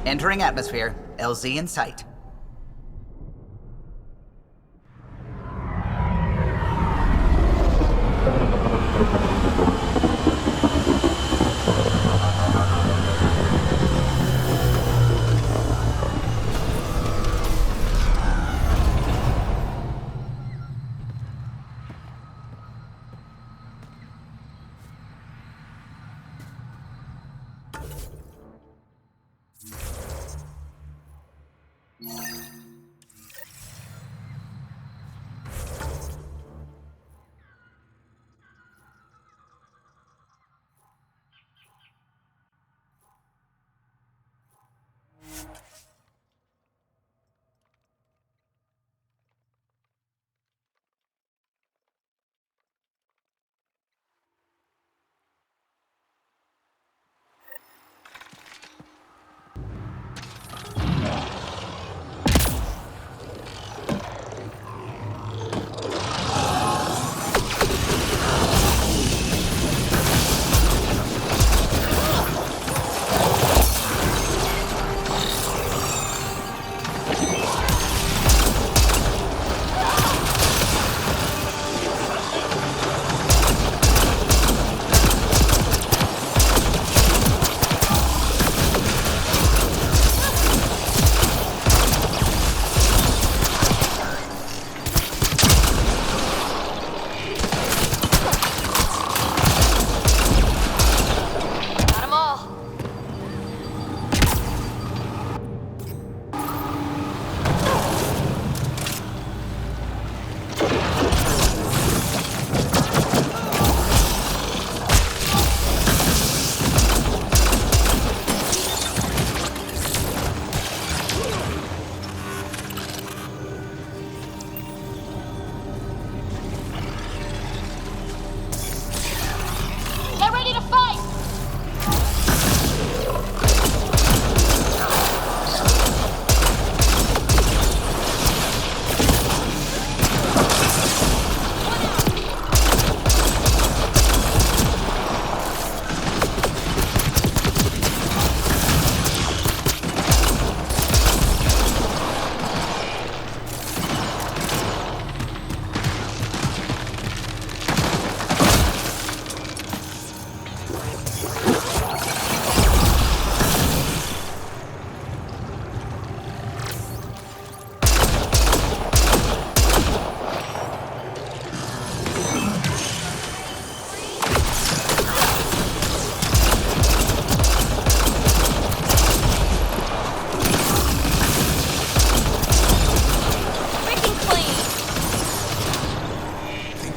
Entering atmosphere. LZ in sight.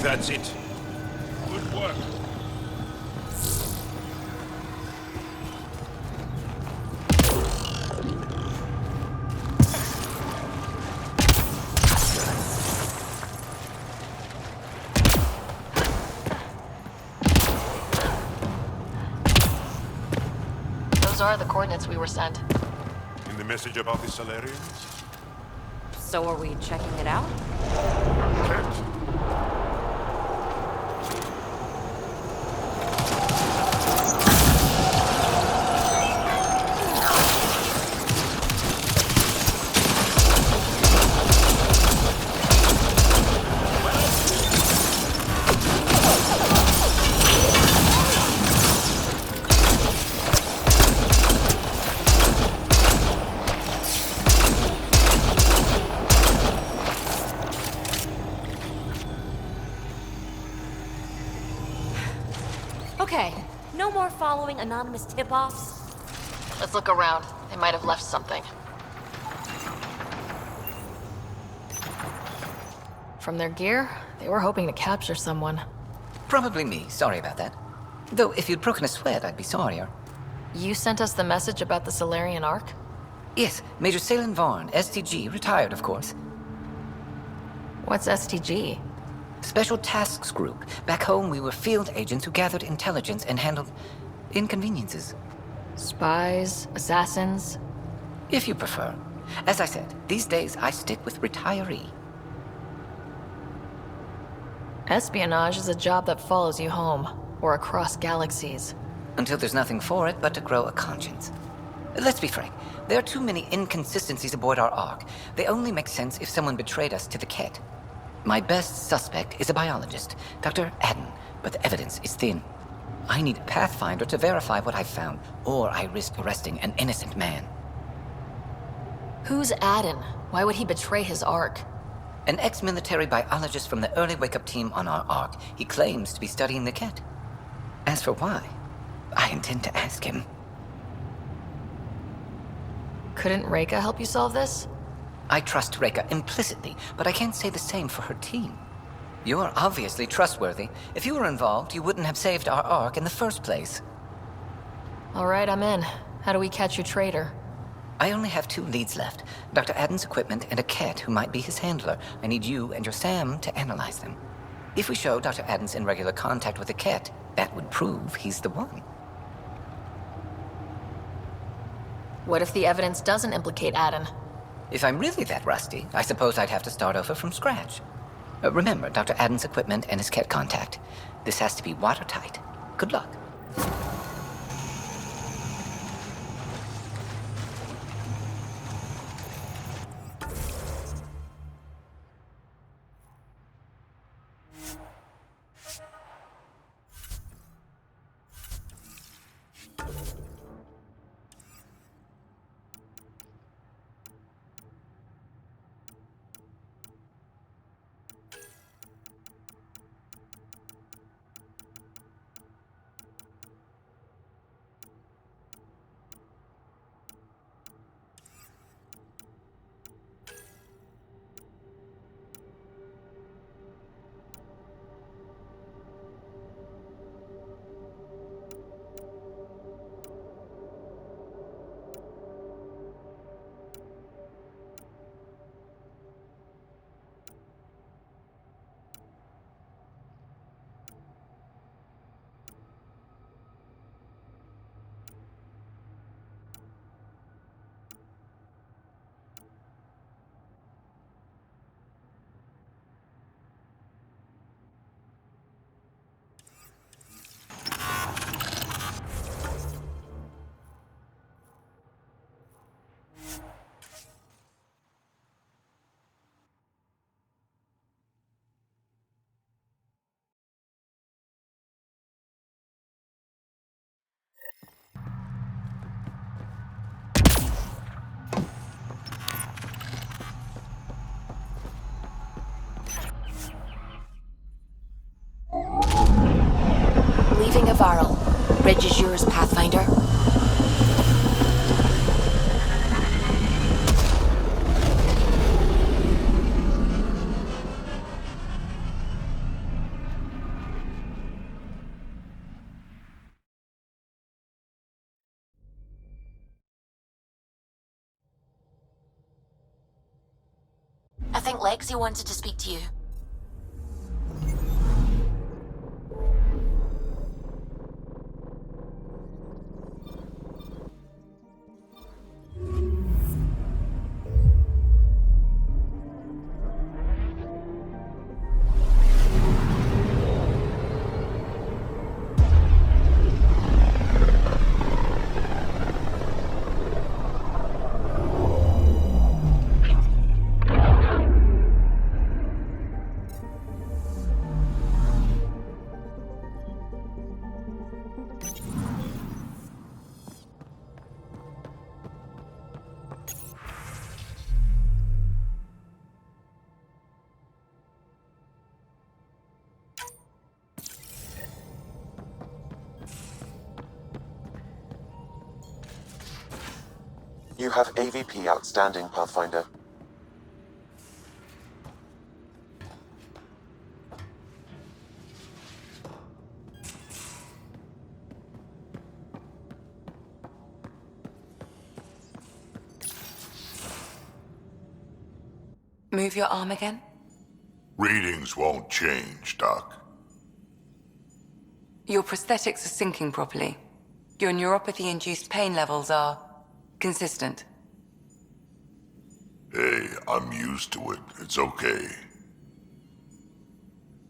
That's it. Good work. Those are the coordinates we were sent. In the message about the Salarians? So are we checking it out? Correct. Okay, no more following anonymous tip-offs. Let's look around. They might have left something. From their gear, they were hoping to capture someone. Probably me. Sorry about that. Though, if you'd broken a sweat, I'd be sorrier. You sent us the message about the Solarian Ark? Yes, Major Salin Vaughn, STG, retired, of course. What's STG? Special Tasks Group. Back home, we were field agents who gathered intelligence and handled inconveniences. Spies? Assassins? If you prefer. As I said, these days I stick with retiree. Espionage is a job that follows you home, or across galaxies. Until there's nothing for it but to grow a conscience. Let's be frank. There are too many inconsistencies aboard our Ark. They only make sense if someone betrayed us to the Ket. My best suspect is a biologist, Dr. Adden, but the evidence is thin. I need a Pathfinder to verify what I've found, or I risk arresting an innocent man. Who's Adden? Why would he betray his Ark? An ex-military biologist from the early wake-up team on our Ark. He claims to be studying the Ket. As for why, I intend to ask him. Couldn't Reika help you solve this? I trust Reika implicitly, but I can't say the same for her team. You're obviously trustworthy. If you were involved, you wouldn't have saved our Ark in the first place. All right, I'm in. How do we catch your traitor? I only have 2 leads left. Dr. Adden's equipment and a Ket who might be his handler. I need you and your Sam to analyze them. If we show Dr. Adden's in regular contact with the Ket, that would prove he's the one. What if the evidence doesn't implicate Adden? If I'm really that rusty, I suppose I'd have to start over from scratch. Remember Dr. Adden's equipment and his Ket contact. This has to be watertight. Good luck. Leaving Avaril. Bridge is yours, Pathfinder. I think Lexi wanted to speak to you. You have AVP outstanding, Pathfinder. Move your arm again? Readings won't change, Doc. Your prosthetics are syncing properly. Your neuropathy-induced pain levels are consistent. Hey, I'm used to it. It's okay.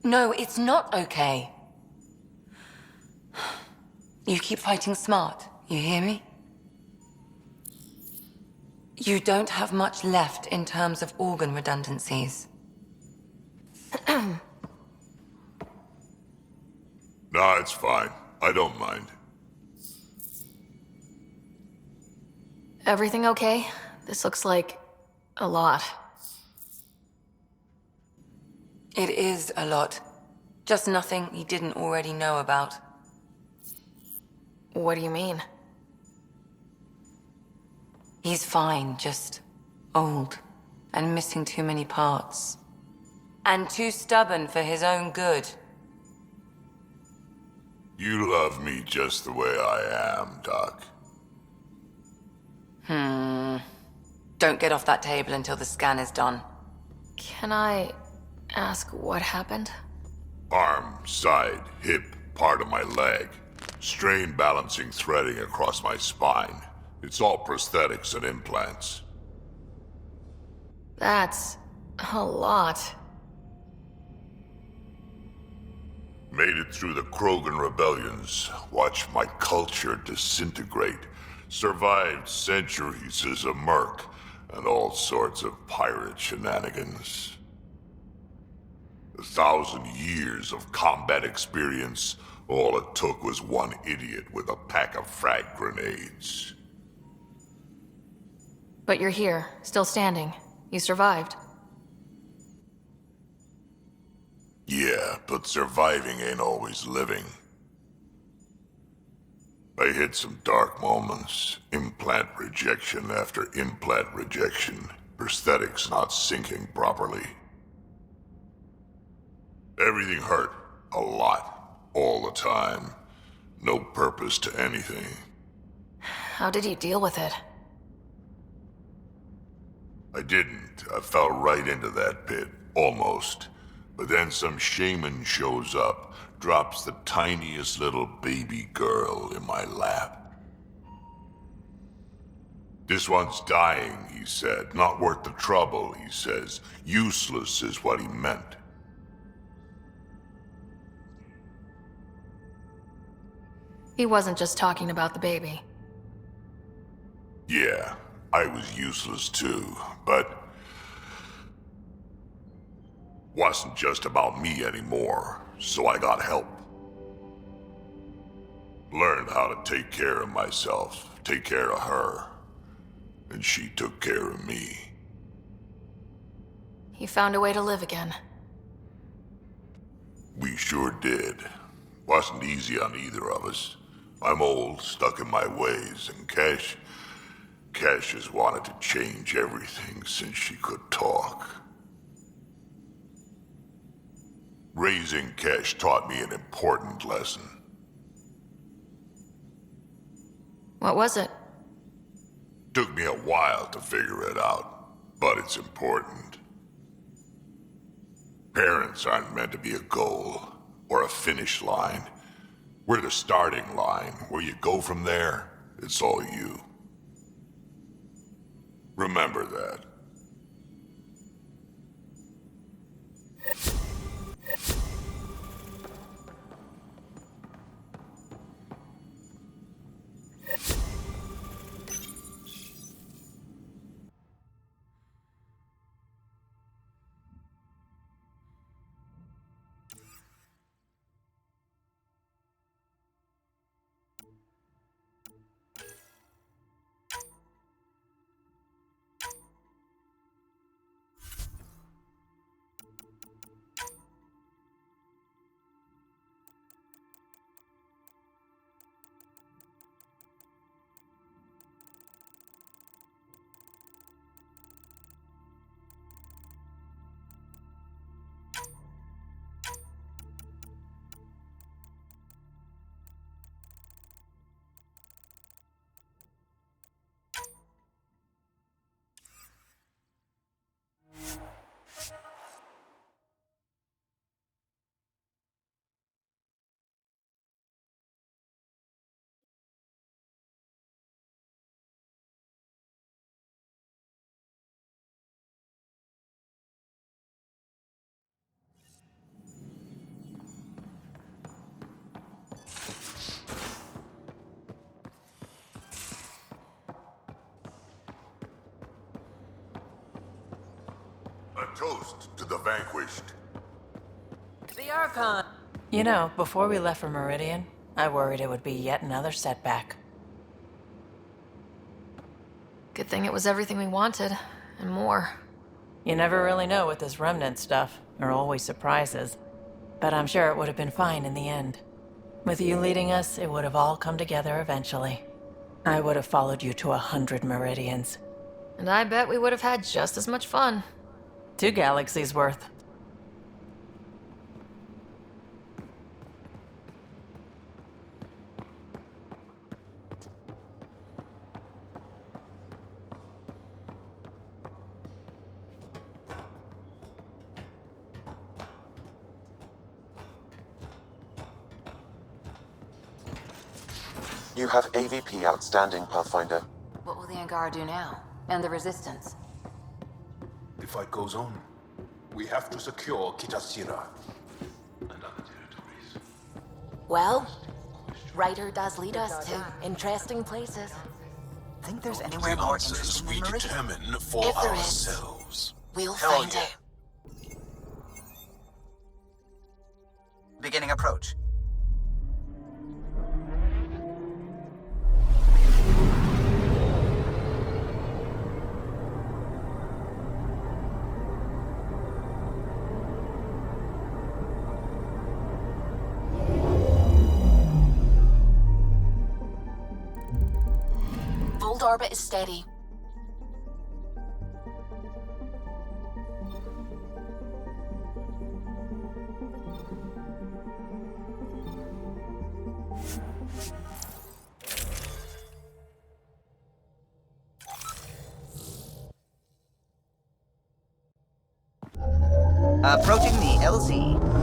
No, it's not okay. You keep fighting smart, you hear me? You don't have much left in terms of organ redundancies. Nah, it's fine. I don't mind. Everything okay? This looks like a lot. It is a lot. Just nothing he didn't already know about. What do you mean? He's fine, just old and missing too many parts. And too stubborn for his own good. You love me just the way I am, Doc. Don't get off that table until the scan is done. Can I ask what happened? Arm, side, hip, part of my leg. Strain balancing threading across my spine. It's all prosthetics and implants. That's a lot. Made it through the Krogan rebellions. Watched my culture disintegrate. Survived centuries as a merc. And all sorts of pirate shenanigans. 1,000 years of combat experience. All it took was one idiot with a pack of frag grenades. But you're here, still standing. You survived. Yeah, but surviving ain't always living. I hit some dark moments. Implant rejection after implant rejection. Prosthetics not syncing properly. Everything hurt. A lot. All the time. No purpose to anything. How did you deal with it? I didn't. I fell right into that pit. Almost. But then some shaman shows up, drops the tiniest little baby girl in my lap. This one's dying, he said. Not worth the trouble, he says. Useless is what he meant. He wasn't just talking about the baby. Yeah, I was useless too, but wasn't just about me anymore, so I got help. Learned how to take care of myself, take care of her, and she took care of me. He found a way to live again. We sure did. Wasn't easy on either of us. I'm old, stuck in my ways, and Cash has wanted to change everything since she could talk. Raising Cash taught me an important lesson. What was it? Took me a while to figure it out, but it's important. Parents aren't meant to be a goal, or a finish line. We're the starting line. Where you go from there, it's all you. Remember that. A toast to the vanquished. The Archon! You know, before we left for Meridian, I worried it would be yet another setback. Good thing it was everything we wanted, and more. You never really know with this remnant stuff. There are always surprises. But I'm sure it would have been fine in the end. With you leading us, it would have all come together eventually. I would have followed you to 100 meridians. And I bet we would have had just as much fun. 2 galaxies worth. You have AVP outstanding, Pathfinder. What will the Angara do now? And the Resistance? The fight goes on. We have to secure Kitasira and other territories. Well, Ryder does lead us to interesting places. Think there's The anywhere more answers interesting we than Meridian? determine for If there is, ourselves. We'll Hell find yeah. it. Beginning approach. Old orbit is steady. Approaching the LZ.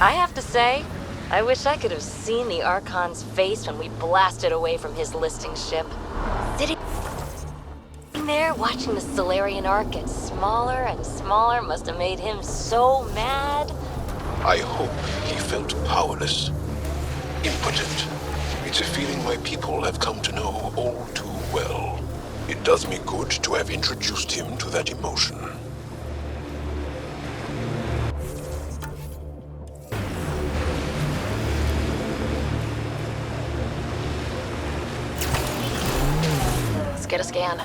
I have to say, I wish I could have seen the Archon's face when we blasted away from his listing ship. Sitting there watching the Solarian Ark get smaller and smaller must have made him so mad. I hope he felt powerless, impotent. It's a feeling my people have come to know all too well. It does me good to have introduced him to that emotion. Let's get a scan.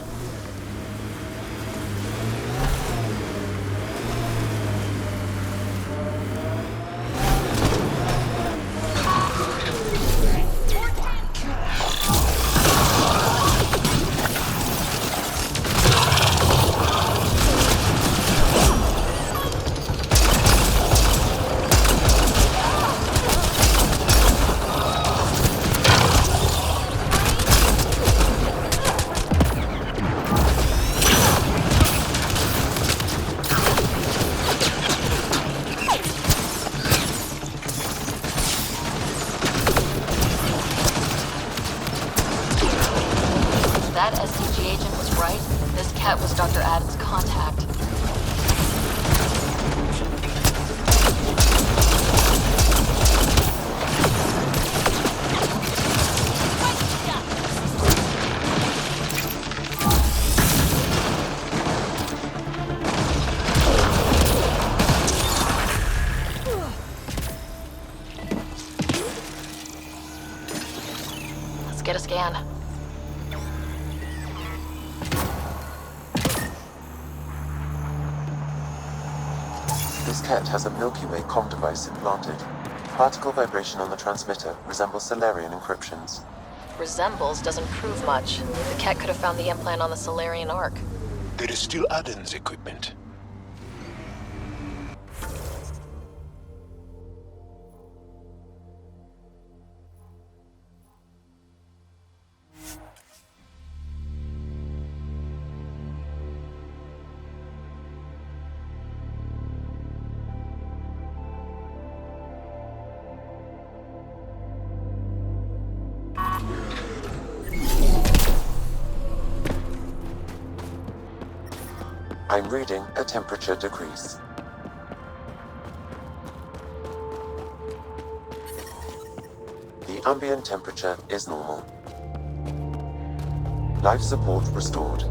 right? This cat was Dr. Adam's contact. Let's get a scan. This cat has a Milky Way comm device implanted. Particle vibration on the transmitter resembles Solarian encryptions. Resembles doesn't prove much. The cat could have found the implant on the Solarian Ark. There is still Aden's equipment. I'm reading a temperature decrease. The ambient temperature is normal. Life support restored.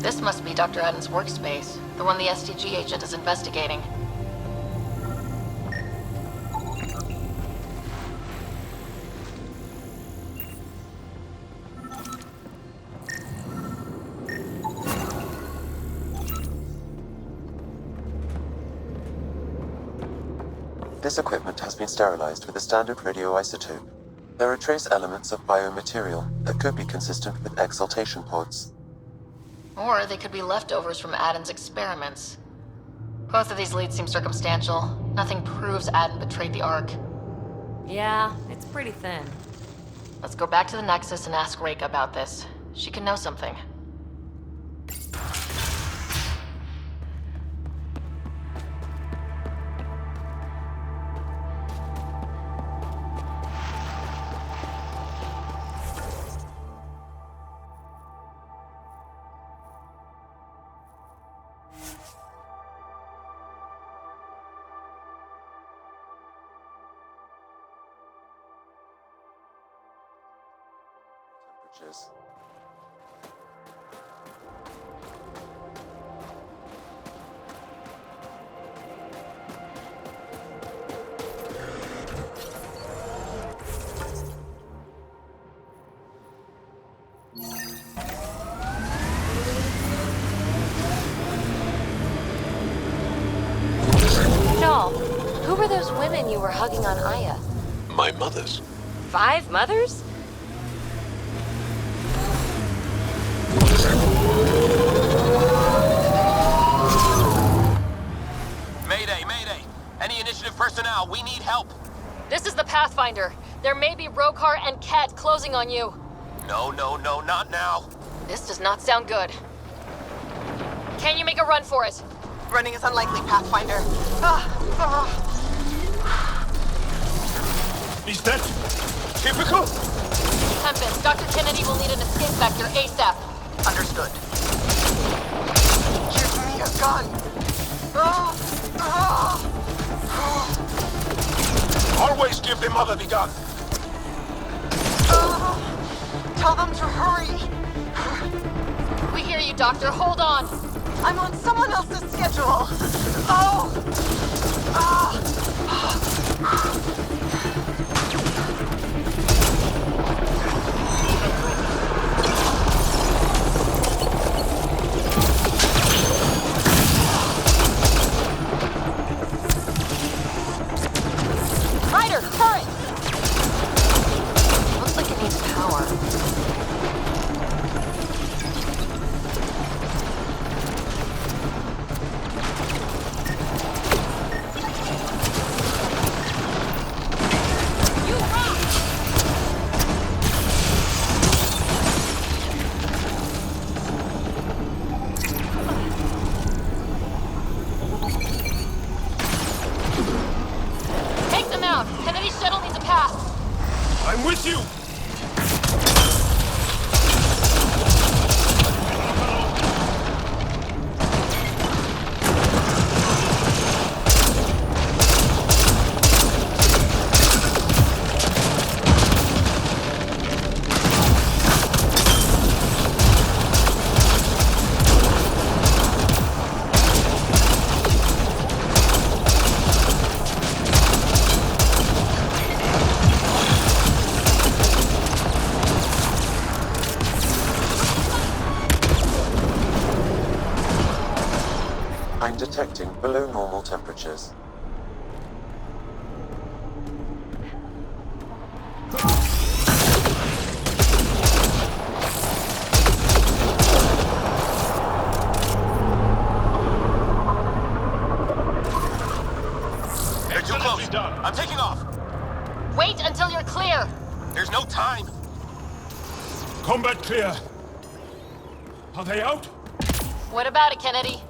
This must be Dr. Adam's workspace, the one the SDG agent is investigating. This equipment has been sterilized with a standard radioisotope. There are trace elements of biomaterial that could be consistent with exaltation pods. Or they could be leftovers from Aden's experiments. Both of these leads seem circumstantial. Nothing proves Aden betrayed the Ark. Yeah, it's pretty thin. Let's go back to the Nexus and ask Reka about this. She can know something. Temperatures. Joel, who were those women you were hugging on Aya? My mother's. 5 mothers? Mayday, mayday! Any initiative personnel, we need help! This is the Pathfinder. There may be Rokar and Ket closing on you. No, not now! This does not sound good. Can you make a run for it? Running is unlikely, Pathfinder. Is that typical? Tempest, Dr. Kennedy will need an escape vector ASAP. Understood. Give me a gun. Always give the mother the gun. Tell them to hurry. We hear you, Doctor. Hold on. I'm on someone else's schedule. Ryder, turret! Looks like it needs power. you! I'm detecting below normal temperatures. They're too close. I'm taking off. Wait until you're clear! There's no time. Combat clear. Are they out? What about it, Kennedy?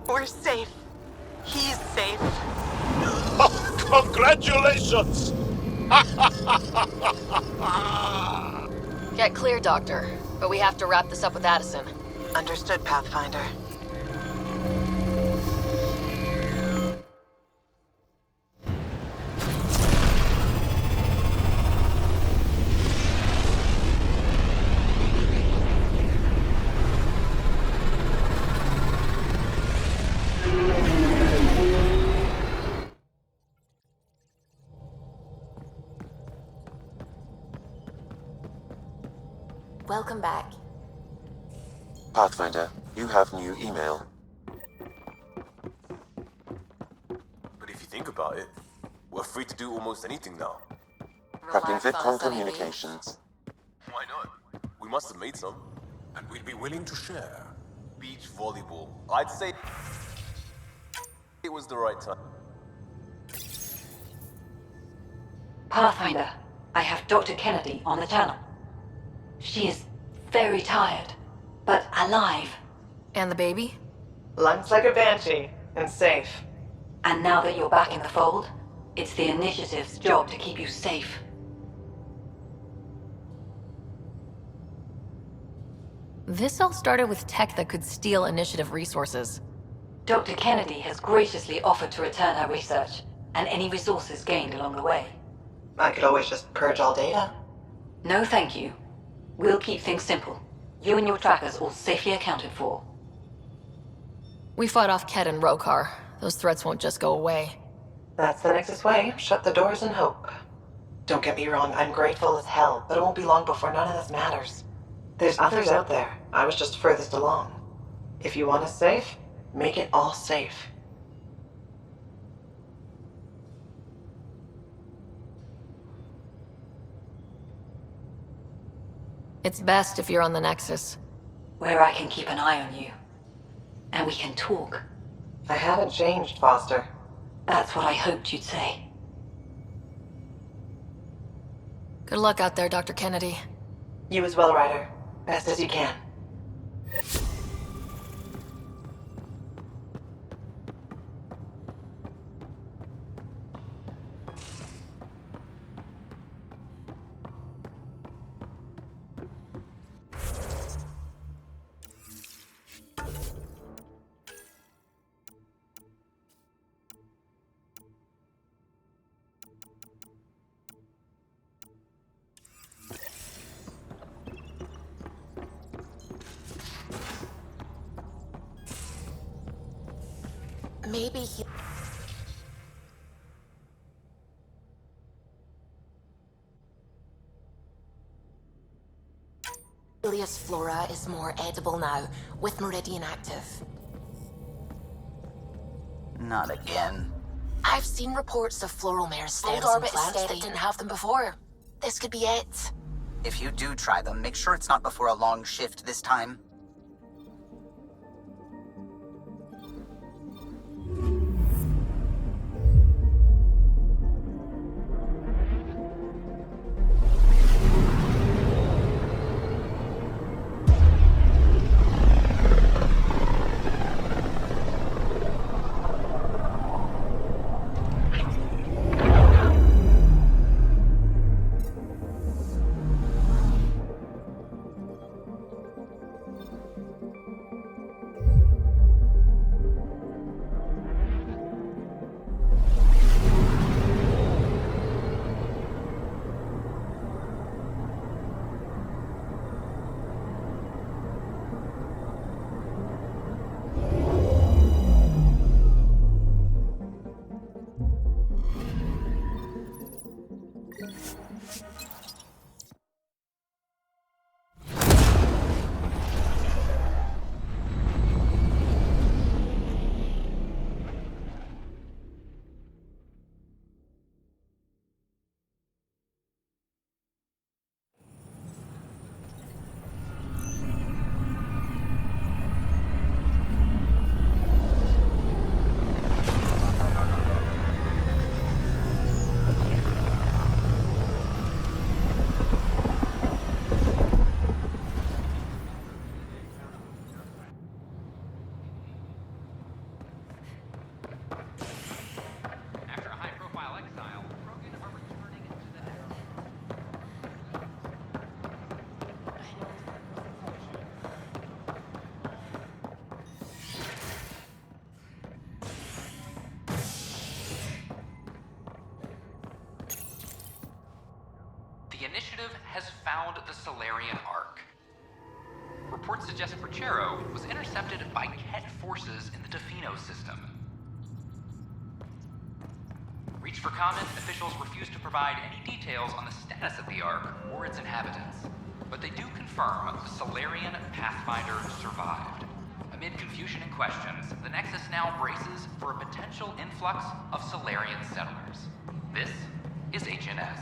We're safe. He's safe. Congratulations! Get clear, Doctor. But we have to wrap this up with Addison. Understood, Pathfinder. Welcome back. Pathfinder, you have new email. But if you think about it, we're free to do almost anything now. Prepping Relax on VidCon Sunny communications. Why not? We must have made some. And we'd be willing to share. Beach volleyball. I'd say it was the right time. Pathfinder, I have Dr. Kennedy on the channel. She is very tired, but alive. And the baby? Lungs like a banshee, and safe. And now that you're back in the fold, it's the Initiative's job to keep you safe. This all started with tech that could steal Initiative resources. Dr. Kennedy has graciously offered to return her research and any resources gained along the way. I could always just purge all data. No, thank you. We'll keep things simple. You and your trackers all safely accounted for. We fought off Ket and Rokar. Those threats won't just go away. That's the Nexus way. Shut the doors and hope. Don't get me wrong, I'm grateful as hell, but it won't be long before none of this matters. There's others out there. I was just furthest along. If you want us safe, make it all safe. It's best if you're on the Nexus. Where I can keep an eye on you. And we can talk. I haven't changed, Foster. That's what I hoped you'd say. Good luck out there, Dr. Kennedy. You as well, Ryder. Best as you can. Maybe he... Ilias flora is more edible now, with Meridian active. Not again. I've seen reports of floral mare stems and plants that didn't have them before. This could be it. If you do try them, make sure it's not before a long shift this time. Initiative has found the Solarian Ark. Reports suggest Perchero was intercepted by Ket forces in the Defino system. Reached for comment, officials refuse to provide any details on the status of the Ark or its inhabitants, but they do confirm the Solarian Pathfinder survived. Amid confusion and questions, the Nexus now braces for a potential influx of Solarian settlers. This is HNS.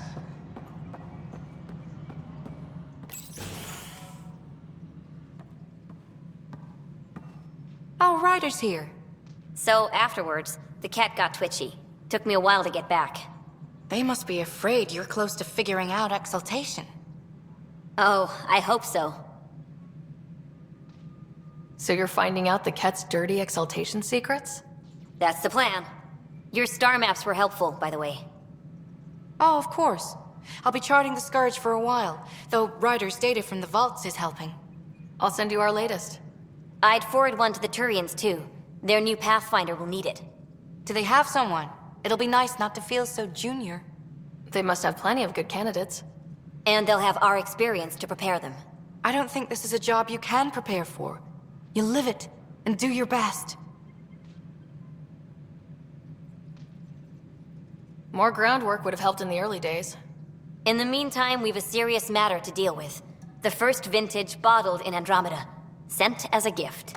Oh, Ryder's here. So afterwards, the cat got twitchy. Took me a while to get back. They must be afraid you're close to figuring out exaltation. Oh, I hope so. So you're finding out the Ket's dirty exaltation secrets? That's the plan. Your star maps were helpful, by the way. Oh, of course. I'll be charting the Scourge for a while, though Ryder's data from the vaults is helping. I'll send you our latest. I'd forward one to the Turians, too. Their new Pathfinder will need it. Do they have someone? It'll be nice not to feel so junior. They must have plenty of good candidates. And they'll have our experience to prepare them. I don't think this is a job you can prepare for. You live it, and do your best. More groundwork would have helped in the early days. In the meantime, we've a serious matter to deal with. The first vintage bottled in Andrómeda, sent as a gift.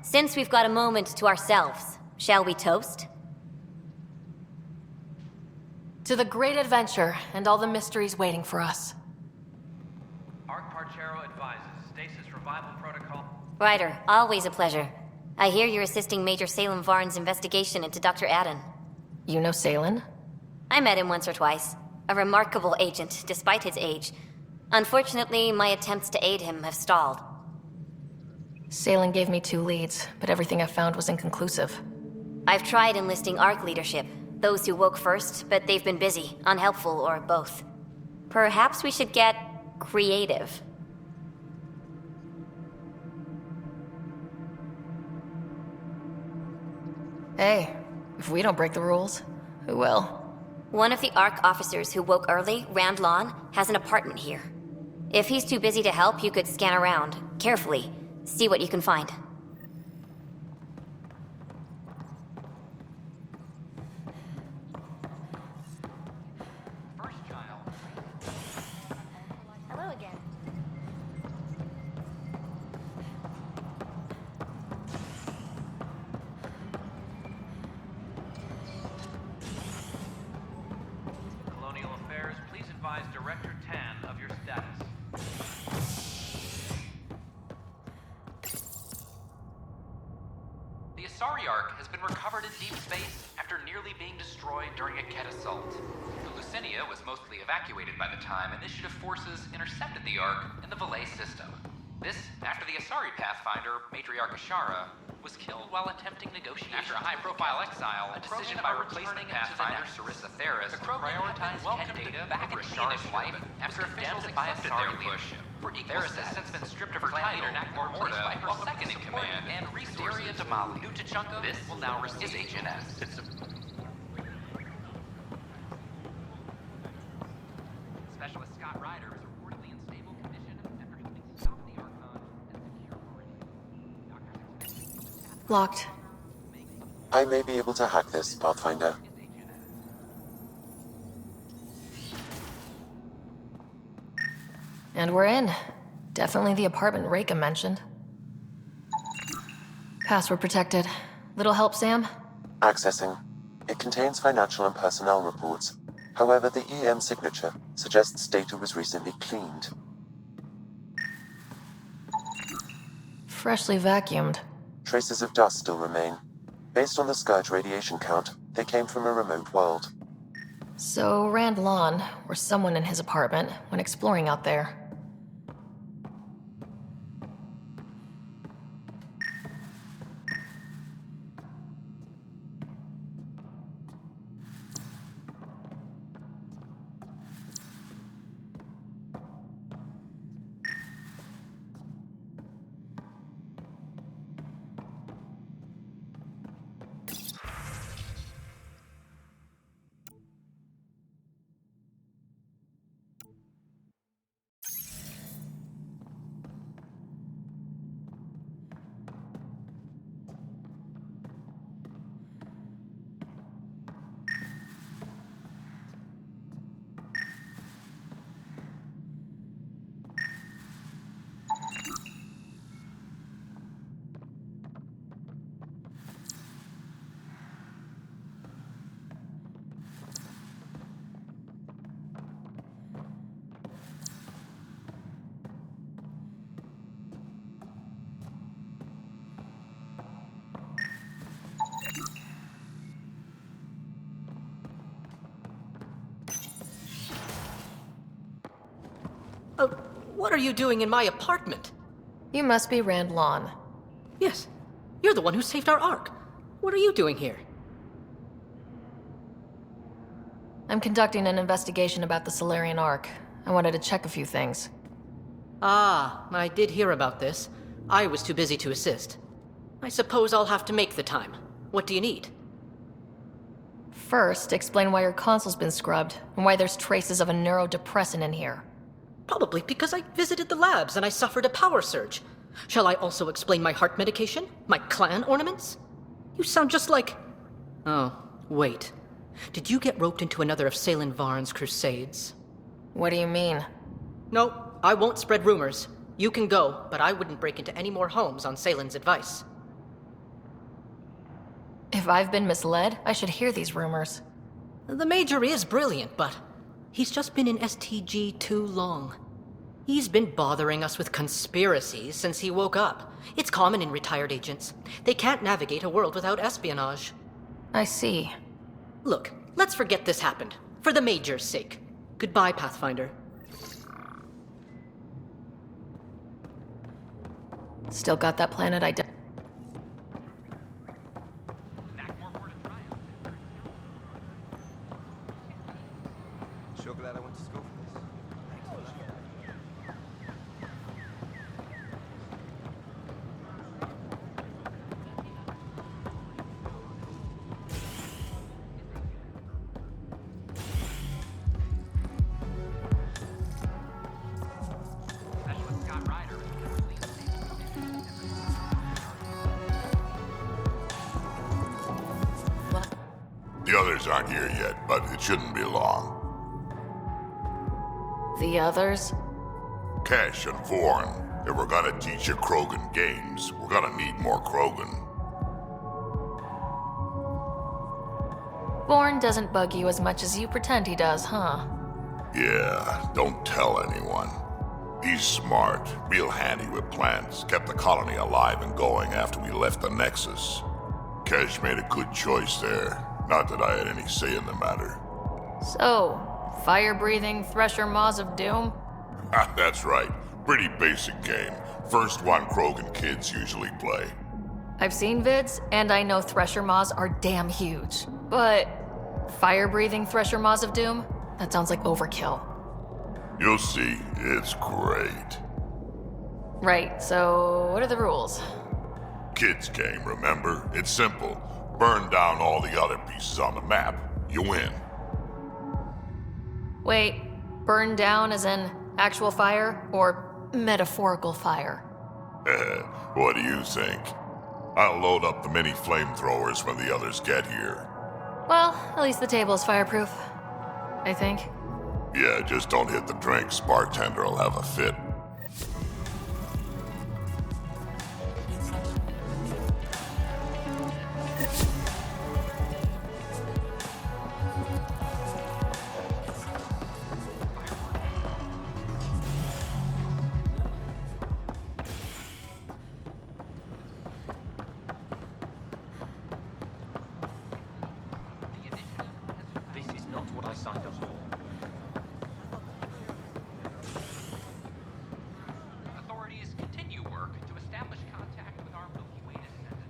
Since we've got a moment to ourselves, shall we toast? To the great adventure and all the mysteries waiting for us. Ark Parchero advises stasis revival protocol. Ryder, always a pleasure. I hear you're assisting Major Salem Varn's investigation into Dr. Adden. You know Salen? I met him once or twice. A remarkable agent, despite his age. Unfortunately, my attempts to aid him have stalled. Salen gave me 2 leads, but everything I found was inconclusive. I've tried enlisting Ark leadership. Those who woke first, but they've been busy, unhelpful, or both. Perhaps we should get creative. Hey, if we don't break the rules, who will? One of the Ark officers who woke early, Rand Lon, has an apartment here. If he's too busy to help, you could scan around, carefully, see what you can find. Hello again. Colonial Affairs, please advise Director Tan of your status. The Asari Ark has been recovered in deep space after nearly being destroyed during a Ket assault. The Lucinia was mostly evacuated by the time Initiative forces intercepted the Ark in the Valais system. This after the Asari Pathfinder, Matriarch Ashara, was killed while attempting negotiations. After a high-profile exile, a decision by replacement Pathfinder Sarissa Theris prioritized Ket data back into Ashara's life after officials accepted their leadership. Theris has since been stripped of her title or replaced by her second-in-command and Ristoria Damali. New to Chunko, this will now receive HNS. Specialist Scott Ryder is reportedly in stable condition after helping stop the Archon and secure Locked. I may be able to hack this, Pathfinder. And we're in. Definitely the apartment Reka mentioned. Password protected. Little help, Sam? Accessing. It contains financial and personnel reports. However, the EM signature suggests data was recently cleaned. Freshly vacuumed. Traces of dust still remain. Based on the Scourge radiation count, they came from a remote world. So Rand Lon, or someone in his apartment, when exploring out there. What are you doing in my apartment? You must be Rand Lon. Yes. You're the one who saved our Ark. What are you doing here? I'm conducting an investigation about the Solarian Ark. I wanted to check a few things. Ah, I did hear about this. I was too busy to assist. I suppose I'll have to make the time. What do you need? First, explain why your console's been scrubbed, and why there's traces of a neurodepressant in here. Probably because I visited the labs and I suffered a power surge. Shall I also explain my heart medication? My clan ornaments? You sound just like... Oh, wait. Did you get roped into another of Salen Varn's crusades? What do you mean? No, I won't spread rumors. You can go, but I wouldn't break into any more homes on Salen's advice. If I've been misled, I should hear these rumors. The Major is brilliant, but he's just been in STG too long. He's been bothering us with conspiracies since he woke up. It's common in retired agents. They can't navigate a world without espionage. I see. Look, let's forget this happened. For the Major's sake. Goodbye, Pathfinder. Still got that planet Sure glad I went to school for this. The others aren't here yet, but it shouldn't be long. The others? Cash and Vorn. If we're gonna teach you Krogan games, we're gonna need more Krogan. Born doesn't bug you as much as you pretend he does, huh? Yeah, don't tell anyone. He's smart, real handy with plans, kept the colony alive and going after we left the Nexus. Cash made a good choice there. Not that I had any say in the matter. So, fire-breathing Thresher Maws of Doom? That's right. Pretty basic game. First one Krogan kids usually play. I've seen vids, and I know Thresher Maws are damn huge. But fire-breathing Thresher Maws of Doom? That sounds like overkill. You'll see. It's great. Right, so what are the rules? Kids game, remember? It's simple. Burn down all the other pieces on the map. You win. Wait, burn down as in actual fire, or metaphorical fire? What do you think? I'll load up the mini flamethrowers when the others get here. Well, at least the table is fireproof. I think. Yeah, just don't hit the drinks. Bartender will have a fit. This is not what I signed up for. Authorities continue work to establish contact with our Milky Way descendants.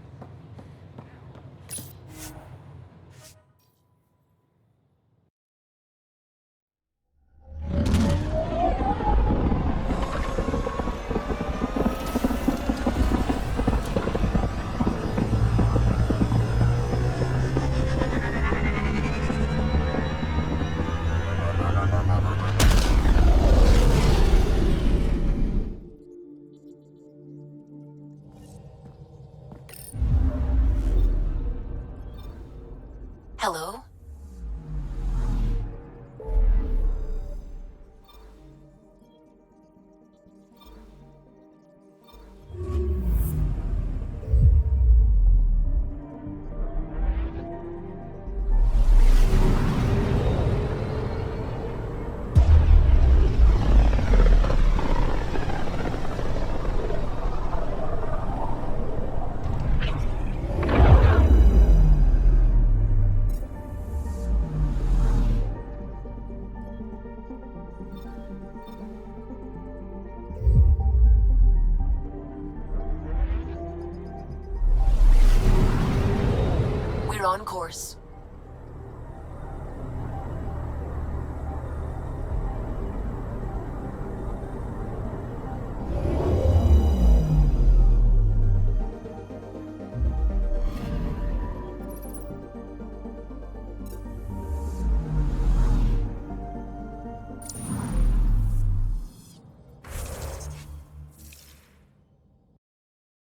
Hello? You're on course.